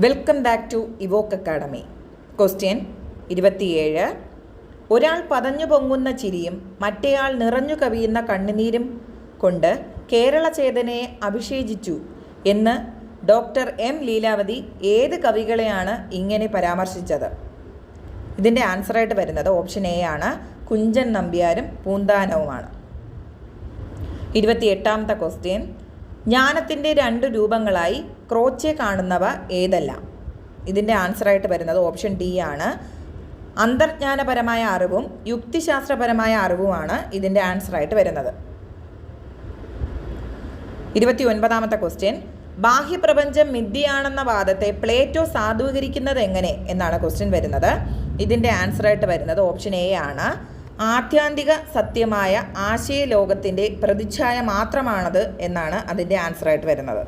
Welcome back to Evoke academy. Question 27. ഒരാൾ പതഞ്ഞു പൊങ്ങുന്ന ചിരിയും മറ്റേയാൾ നിറഞ്ഞു കവിയുന്ന കണ്ണുനീരും കൊണ്ട് കേരള ചേതനയെ അഭിഷേചിച്ചു എന്ന് ഡോക്ടർ എം ലീലാവതി ഏത് കവികളെയാണ് ഇങ്ങനെ പരാമർശിച്ചത്? ഇതിൻ്റെ ആൻസറായിട്ട് വരുന്നത് ഓപ്ഷൻ എ ആണ്, കുഞ്ചൻ നമ്പ്യാരും പൂന്താനവുമാണ്. 28ാമത്തെ ക്വസ്റ്റ്യൻ, ജ്ഞാനത്തിൻ്റെ 2 രൂപങ്ങളായി ക്രോച്ചെ കാണുന്നവ ഏതെല്ലാം? ഇതിൻ്റെ ആൻസറായിട്ട് വരുന്നത് ഓപ്ഷൻ ഡി ആണ്, അന്തർജ്ഞാനപരമായ അറിവും യുക്തിശാസ്ത്രപരമായ അറിവുമാണ് ഇതിൻ്റെ ആൻസറായിട്ട് വരുന്നത്. 29ാമത്തെ ക്വസ്റ്റ്യൻ, ബാഹ്യപ്രപഞ്ചം മിഥ്യയാണെന്ന വാദത്തെ പ്ലേറ്റോ സാധൂകരിക്കുന്നത് എങ്ങനെ എന്നാണ് ക്വസ്റ്റ്യൻ വരുന്നത്. ഇതിൻ്റെ ആൻസറായിട്ട് വരുന്നത് ഓപ്ഷൻ എ ആണ്, ആത്യന്തിക സത്യമായ ആശയലോകത്തിൻ്റെ പ്രതിച്ഛായ മാത്രമാണത് എന്നാണ് അതിൻ്റെ ആൻസറായിട്ട് വരുന്നത്.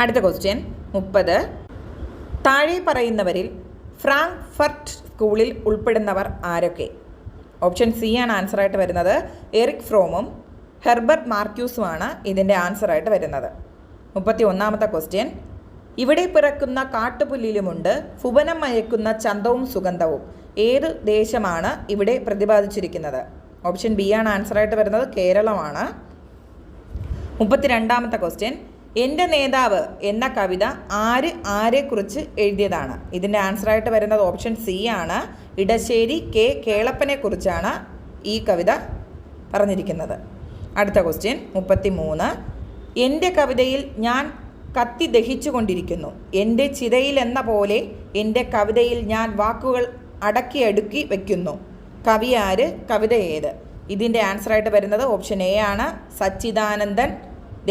അടുത്ത ക്വസ്റ്റ്യൻ 30. താഴെ പറയുന്നവരിൽ ഫ്രാങ്ക്ഫർട്ട് സ്കൂളിൽ ഉൾപ്പെടുന്നവർ ആരൊക്കെ? ഓപ്ഷൻ സി ആണ് ആൻസറായിട്ട് വരുന്നത്, എറിക് ഫ്രോമും ഹെർബർട്ട് മാർക്യൂസുമാണ് ഇതിൻ്റെ ആൻസറായിട്ട് വരുന്നത്. 31ാമത്തെ ക്വസ്റ്റ്യൻ, ഇവിടെ പിറക്കുന്ന കാട്ടുപുല്ലിലുമുണ്ട് ഭുവനം മയക്കുന്ന ചന്തവും സുഗന്ധവും. ഏത് ദേശമാണ് ഇവിടെ പ്രതിപാദിച്ചിരിക്കുന്നത്? ഓപ്ഷൻ ബി ആണ് ആൻസറായിട്ട് വരുന്നത്, കേരളമാണ്. 32ാമത്തെ ക്വസ്റ്റ്യൻ, എൻ്റെ നേതാവ് എന്ന കവിത ആരെക്കുറിച്ച് എഴുതിയതാണ്? ഇതിൻ്റെ ആൻസറായിട്ട് വരുന്നത് ഓപ്ഷൻ സി ആണ്, ഇടശ്ശേരി കെ കേളപ്പനെ കുറിച്ചാണ് ഈ കവിത പറഞ്ഞിരിക്കുന്നത്. അടുത്ത ക്വസ്റ്റ്യൻ 33. എൻ്റെ കവിതയിൽ ഞാൻ കത്തി ദഹിച്ചു കൊണ്ടിരിക്കുന്നു. എൻ്റെ ചിതയിൽ എന്ന പോലെ എൻ്റെ കവിതയിൽ ഞാൻ വാക്കുകൾ അടുക്കി വയ്ക്കുന്നു. കവി ആര്? കവിത ഏത്? ഇതിൻ്റെ ആൻസറായിട്ട് വരുന്നത് ഓപ്ഷൻ എ ആണ്, സച്ചിദാനന്ദൻ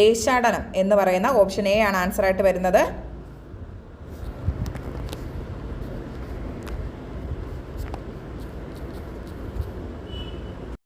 ദേശാടനം എന്ന് പറയുന്ന ഓപ്ഷൻ എ ആണ് ആൻസറായിട്ട് വരുന്നത്.